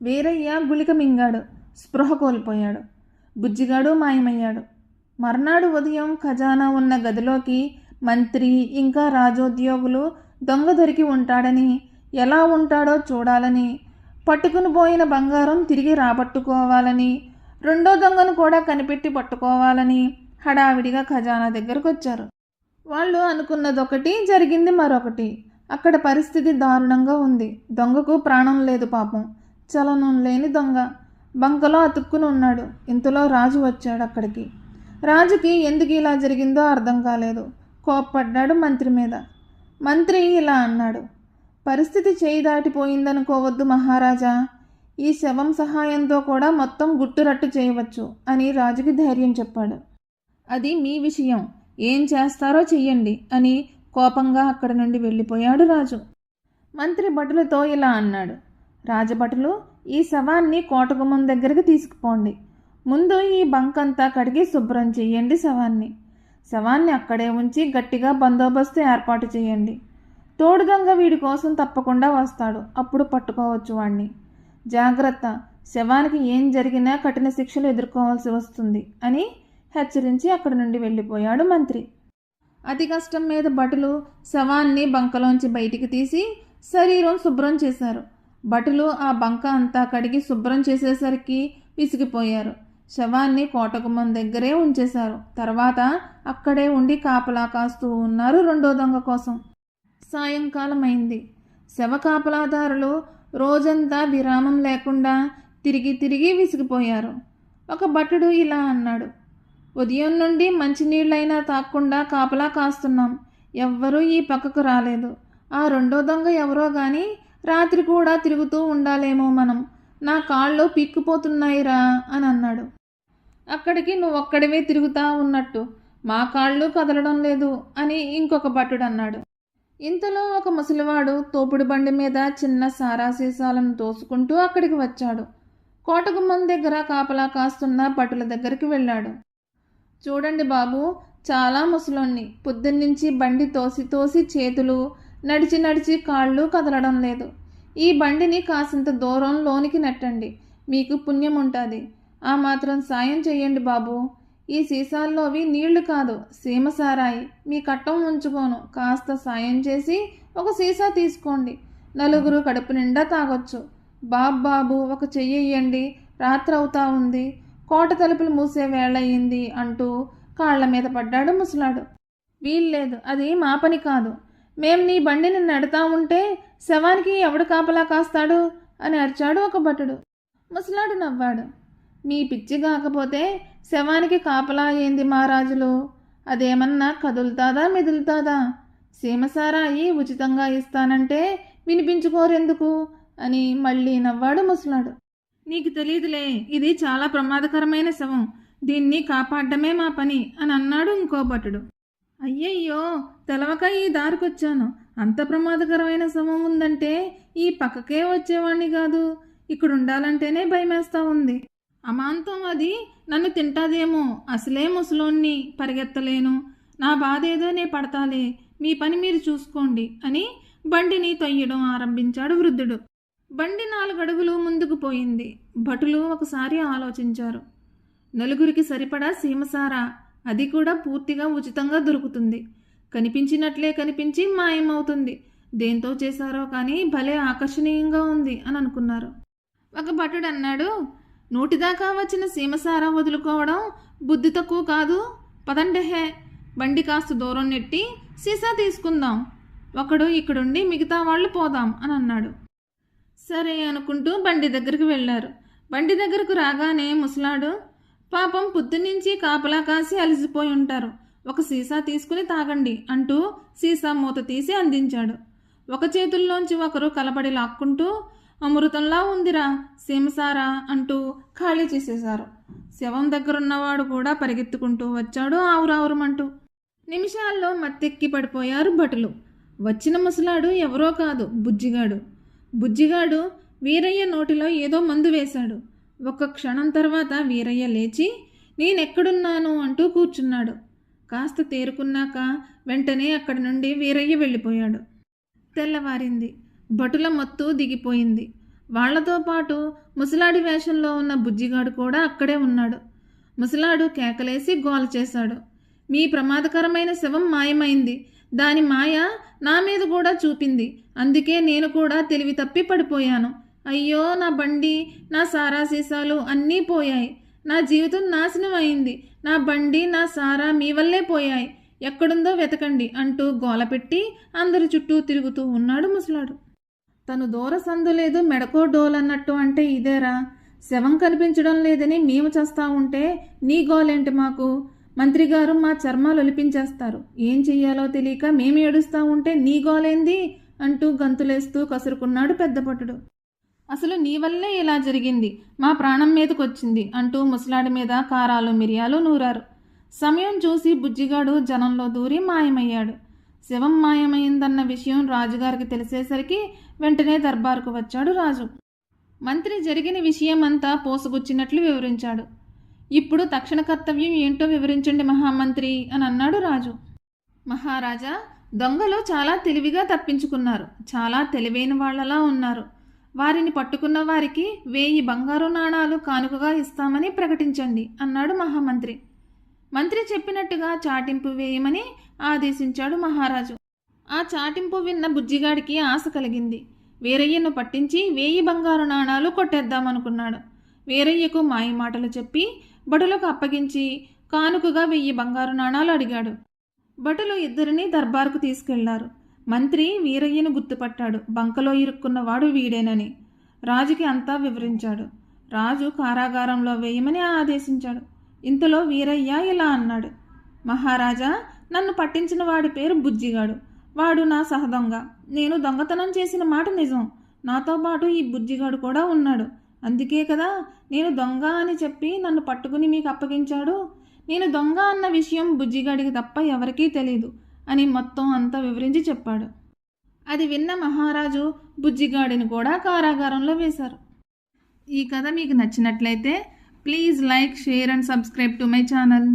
వీరయ్య గుళిక మింగాడు. స్పృహ కోల్పోయాడు. బుజ్జిగాడు మాయమయ్యాడు. మర్నాడు ఉదయం ఖజానా ఉన్న గదిలోకి మంత్రి ఇంకా రాజోద్యోగులు దొంగ దొరికి ఉంటాడని, ఎలా ఉంటాడో చూడాలని, పట్టుకుని పోయిన బంగారం తిరిగి రాబట్టుకోవాలని, రెండో దొంగను కూడా కనిపెట్టి పట్టుకోవాలని హడావిడిగా ఖజానా దగ్గరకు వచ్చారు. వాళ్ళు అనుకున్నదొకటి, జరిగింది మరొకటి. అక్కడ పరిస్థితి దారుణంగా ఉంది. దొంగకు ప్రాణం లేదు పాపం. చలనం లేని దొంగ బంకలో అతుక్కుని ఉన్నాడు. ఇంతలో రాజు వచ్చాడు అక్కడికి. రాజుకి ఎందుకు ఇలా జరిగిందో అర్థం కాలేదు. కోప్పడ్డాడు మంత్రి మీద. మంత్రి ఇలా అన్నాడు, పరిస్థితి చేయి దాటిపోయిందనుకోవద్దు మహారాజా. ఈ శవం సహాయంతో కూడా మొత్తం గుట్టురట్టు చేయవచ్చు అని రాజుకి ధైర్యం చెప్పాడు. అది మీ విషయం, ఏం చేస్తారో చెయ్యండి అని కోపంగా అక్కడి నుండి వెళ్ళిపోయాడు రాజు. మంత్రి భటులతో ఇలా అన్నాడు, రాజభటులు, ఈ శవాన్ని కోటగుమ్మం దగ్గరికి తీసుకుపోండి. ముందు ఈ బంకంతా కడిగి శుభ్రం చెయ్యండి. శవాన్ని అక్కడే ఉంచి గట్టిగా బందోబస్తు ఏర్పాటు చేయండి. తోడు దొంగ వీడి కోసం తప్పకుండా వస్తాడు, అప్పుడు పట్టుకోవచ్చు వాణ్ణి. జాగ్రత్త, శవానికి ఏం జరిగినా కఠిన శిక్షలు ఎదుర్కోవాల్సి వస్తుంది అని హెచ్చరించి అక్కడి నుండి వెళ్ళిపోయాడు మంత్రి. అతి కష్టం మీద భటులు శవాన్ని బంకలోంచి బయటికి తీసి శరీరం శుభ్రం చేశారు. భటులు ఆ బంక అంతా కడిగి శుభ్రం చేసేసరికి విసిగిపోయారు. శవాన్ని కోటగుమ్మం దగ్గరే ఉంచేశారు. తర్వాత అక్కడే ఉండి కాపలా కాస్తూ ఉన్నారు రెండో దొంగ కోసం. సాయంకాలం అయింది. శవ కాపలాదారులు రోజంతా విరామం లేకుండా తిరిగి తిరిగి విసిగిపోయారు. ఒక భటుడు ఇలా అన్నాడు, ఉదయం నుండి మంచినీళ్ళైనా తాక్కుండా కాపలా కాస్తున్నాం. ఎవ్వరూ ఈ పక్కకు రాలేదు. ఆ రెండో దొంగ ఎవరో గాని రాత్రి కూడా తిరుగుతూ ఉండాలేమో మనం. నా కాళ్ళు పీక్కుపోతున్నాయిరా అని అన్నాడు. అక్కడికి నువ్వొక్కడివే తిరుగుతా ఉన్నట్టు మా కాళ్ళు కదలడం లేదు అని ఇంకొక భటుడు అన్నాడు. ఇంతలో ఒక ముసలివాడు తోపుడు బండి మీద చిన్న సారా సీసాలను తోసుకుంటూ అక్కడికి వచ్చాడు. కోటగుమ్మం దగ్గర కాపలా కాస్తున్న భటుల దగ్గరికి వెళ్ళాడు. చూడండి బాబు, చాలా ముసలోన్ని. పొద్దున్నుంచి బండి తోసి తోసి చేతులు, నడిచి నడిచి కాళ్ళు కదలడం లేదు. ఈ బండిని కాసింత దూరం లోనికి నెట్టండి, మీకు పుణ్యం ఉంటుంది. ఆ మాత్రం సాయం చెయ్యండి బాబు. ఈ సీసాల్లోవి నీళ్లు కాదు, సీమసారాయి. మీ కట్టం ఉంచుకోను. కాస్త సాయం చేసి ఒక సీసా తీసుకోండి. నలుగురు కడుపు నిండా తాగొచ్చు. బాబు ఒక చెయ్యండి, రాత్రి అవుతా ఉంది, కోట తలుపులు మూసే వేళయింది అంటూ కాళ్ల మీద పడ్డాడు ముసలాడు. వీల్లేదు, అది మా పని కాదు. మేం నీ బండిని నెడతా ఉంటే శవానికి ఎవడు కాపలా కాస్తాడు అని అరిచాడు ఒక భటుడు. ముసలాడు నవ్వాడు. మీ పిచ్చి కాకపోతే శవానికి కాపలా ఏంది మహారాజులు? అదేమన్నా కదులుతాదా మెదులుతాదా? సీమసారాయి ఉచితంగా ఇస్తానంటే వినిపించుకోరెందుకు అని మళ్ళీ నవ్వాడు ముసలాడు. నీకు తెలీదులే, ఇది చాలా ప్రమాదకరమైన శవం. దీన్ని కాపాడమే మా పని అని అన్నాడు ఇంకో భటుడు. అయ్యయ్యో, తెలవక ఈ దారికొచ్చాను. అంత ప్రమాదకరమైన శవం ఉందంటే ఈ పక్కకే వచ్చేవాణ్ణి కాదు. ఇక్కడ ఉండాలంటేనే భయమేస్తా ఉంది. అమాంతం అది నన్ను తింటాదేమో. అసలే ముసలోన్ని, పరిగెత్తలేను. నా బాధేదో నే పడతాలే, మీ పని మీరు చూసుకోండి అని బండిని తొయ్యడం ఆరంభించాడు వృద్ధుడు. బండి 4 అడుగులు ముందుకు పోయింది. భటులు ఒకసారి ఆలోచించారు. నలుగురికి సరిపడా సీమసారా, అది కూడా పూర్తిగా ఉచితంగా దొరుకుతుంది. కనిపించినట్లే కనిపించి మాయమవుతుంది. దేంతో చేశారో కానీ భలే ఆకర్షణీయంగా ఉంది అని అనుకున్నారు. ఒక భటుడు అన్నాడు, నోటిదాకా వచ్చిన సీమసారా వదులుకోవడం బుద్ధి తక్కువ కాదు. పదండెహే, బండి కాస్త దూరం నెట్టి సీసా తీసుకుందాం. ఒకడు ఇక్కడుండి మిగతా వాళ్ళు పోదాం అని అన్నాడు. సరే అనుకుంటూ బండి దగ్గరికి వెళ్ళారు. బండి దగ్గరకు రాగానే ముసలాడు, పాపం పొద్దున్నుంచి కాపలా కాసి అలసిపోయి ఉంటారు, ఒక సీసా తీసుకుని తాగండి అంటూ సీసా మూత తీసి అందించాడు. ఒక చేతుల్లోంచి ఒకరు కలబడి లాక్కుంటూ, అమృతంలా ఉందిరా సీమసారా అంటూ ఖాళీ చేసేశారు. శవం దగ్గరున్నవాడు కూడా పరిగెత్తుకుంటూ వచ్చాడు ఆవురావురమంటూ. నిమిషాల్లో మత్తెక్కి పడిపోయారు భటులు. వచ్చిన ముసలాడు ఎవరో కాదు, బుజ్జిగాడు వీరయ్య నోటిలో ఏదో మందు వేశాడు. ఒక్క క్షణం తర్వాత వీరయ్య లేచి నేనెక్కడున్నాను అంటూ కూర్చున్నాడు. కాస్త తేరుకున్నాక వెంటనే అక్కడి నుండి వీరయ్య వెళ్ళిపోయాడు. తెల్లవారింది. భటుల మత్తు దిగిపోయింది. వాళ్లతో పాటు ముసలాడి వేషంలో ఉన్న బుజ్జిగాడు కూడా అక్కడే ఉన్నాడు. ముసలాడు కేకలేసి గోల చేశాడు. మీ ప్రమాదకరమైన శవం మాయమైంది. దాని మాయ నా మీద కూడా చూపింది. అందుకే నేను కూడా తెలివి తప్పి పడిపోయాను. అయ్యో, నా బండి, నా సారా సీసాలు అన్నీ పోయాయి. నా జీవితం నాశనం అయింది. నా బండి, నా సారా మీ వల్లే పోయాయి. ఎక్కడుందో వెతకండి అంటూ గోలపెట్టి అందరి చుట్టూ తిరుగుతూ ఉన్నాడు ముసలాడు. తను దూర సందు లేదు, మెడకో డోలన్నట్టు అంటే ఇదేరా? శవం కనిపించడం లేదని మేము చేస్తా ఉంటే నీ గోలేంటి మాకు? మంత్రిగారు మా చర్మాలు ఒలిపించేస్తారు. ఏం చెయ్యాలో తెలియక మేము ఏడుస్తూ ఉంటే నీ గోలేంది అంటూ గంతులేస్తూ కసురుకున్నాడు పెద్దపట్టుడు. అసలు నీ వల్లే ఇలా జరిగింది, మా ప్రాణం మీదకొచ్చింది అంటూ ముసలాడి మీద కారాలు మిరియాలు నూరారు. సమయం చూసి బుజ్జిగాడు జనంలో దూరి మాయమయ్యాడు. శవం మాయమైందన్న విషయం రాజుగారికి తెలిసేసరికి వెంటనే దర్బారుకు వచ్చాడు రాజు. మంత్రి జరిగిన విషయమంతా పోసుగుచ్చినట్లు వివరించాడు. ఇప్పుడు తక్షణ కర్తవ్యం ఏంటో వివరించండి మహామంత్రి అని అన్నాడు రాజు. మహారాజా, దొంగలు చాలా తెలివిగా తప్పించుకున్నారు. చాలా తెలివైన వాళ్లలా ఉన్నారు. వారిని పట్టుకున్న వారికి 1000 బంగారు నాణాలు కానుకగా ఇస్తామని ప్రకటించండి అన్నాడు మహామంత్రి. మంత్రి చెప్పినట్టుగా చాటింపు వేయమని ఆదేశించాడు మహారాజు. ఆ చాటింపు విన్న బుజ్జిగాడికి ఆశ కలిగింది. వీరయ్యను పట్టించి 1000 బంగారు నాణాలు కొట్టేద్దామనుకున్నాడు. వీరయ్యకు మాయమాటలు చెప్పి భటులకు అప్పగించి కానుకగా 1000 బంగారు నాణాలు అడిగాడు. భటులు ఇద్దరిని దర్బారుకు తీసుకెళ్లారు. మంత్రి వీరయ్యను గుర్తుపట్టాడు. బంకలో ఇరుక్కున్నవాడు వీడేనని రాజుకి అంతా వివరించాడు. రాజు కారాగారంలో వేయమని ఆదేశించాడు. ఇంతలో వీరయ్య ఇలా అన్నాడు. మహారాజా, నన్ను పట్టించిన వాడి పేరు బుజ్జిగాడు. వాడు నా సహదొంగ. నేను దొంగతనం చేసిన మాట నిజం. నాతో పాటు ఈ బుజ్జిగాడు కూడా ఉన్నాడు. అందుకే కదా నేను దొంగ అని చెప్పి నన్ను పట్టుకుని మీకు అప్పగించాడు. నేను దొంగ అన్న విషయం బుజ్జిగాడికి తప్ప ఎవరికీ తెలీదు అని మొత్తం అంతా వివరించి చెప్పాడు. అది విన్న మహారాజు బుజ్జిగాడిని కూడా కారాగారంలో వేశారు. ఈ కథ మీకు నచ్చినట్లయితే please like, share and subscribe to my channel.